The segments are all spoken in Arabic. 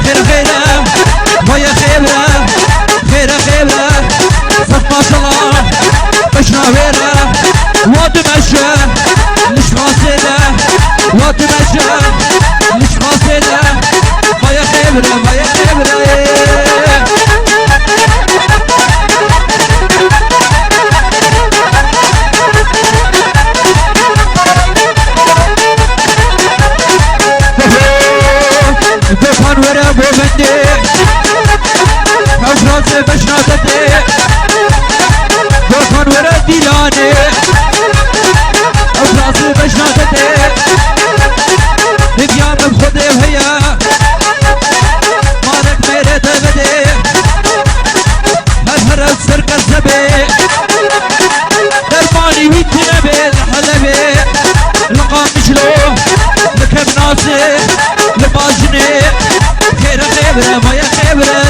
خير خيره ويا خيره خيره خيره فاطمه صلاه بشنا ويره وتمشى مش خاصله وتمشى مش خاصله ويا خيره ويا خيره بفن ورا بومندي أفراس بشناتتي بفن ورا ديلاني أفراس بشناتتي نبيان بخدي وهيا مالك ميري تغدي هر السرق الزبي درماني ويتنبي الحلبي لقام مشلو لكم ناسي لباجني خير خيبره ويا خيبره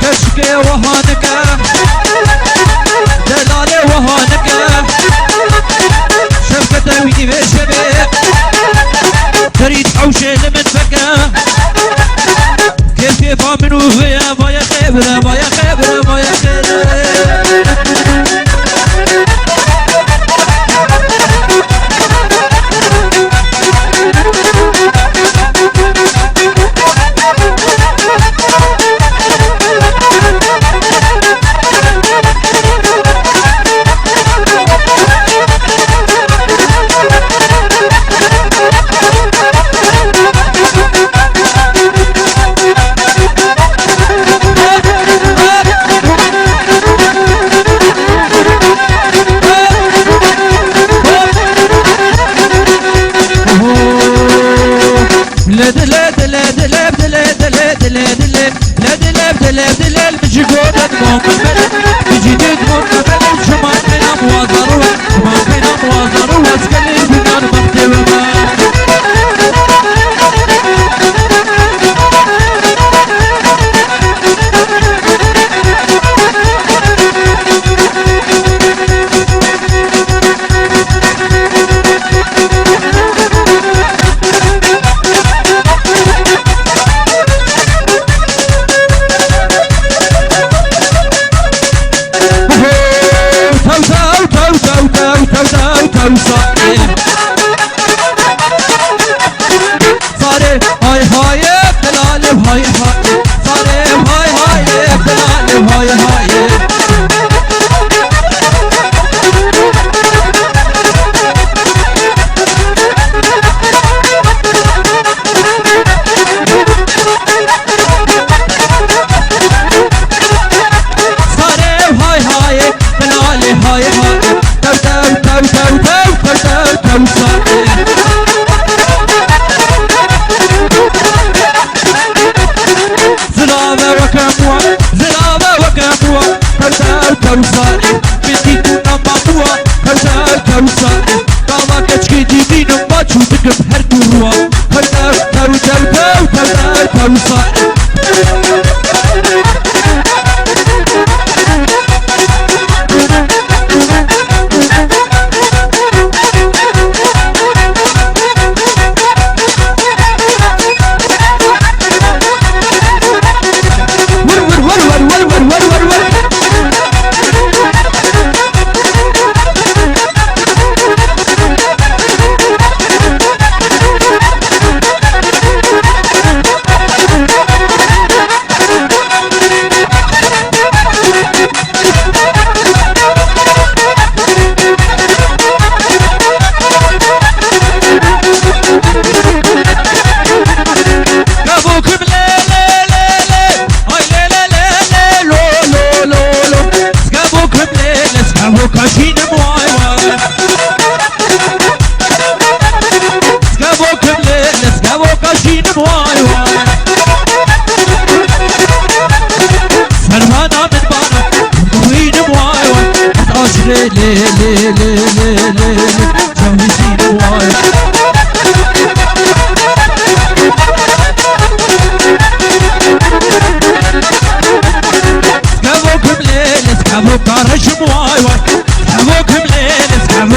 كشكي وهانك دلالي وهانك شفكة ويدي بشبي تريد حوشي لمن فكا كيف منو فيا ويا خيبره ويا خيبره ويا خيبره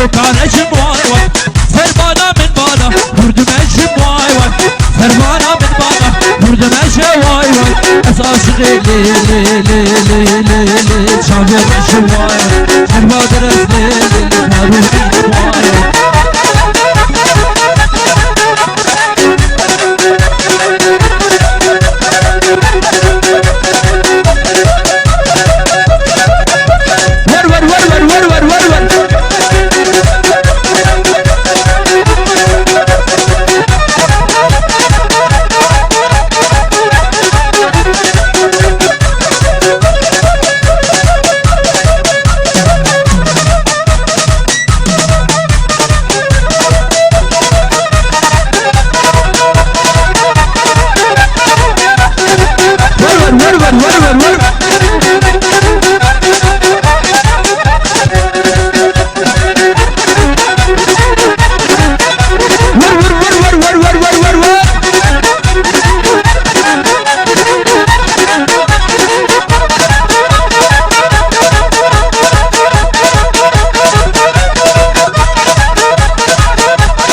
كارشم واي واي سربانا من بالا وردم اشم واي واي سربانا من بالا وردم اشم واي واي اساس لي لي لي لي لي لي شافر اشم واي واي سربانا لي لي لي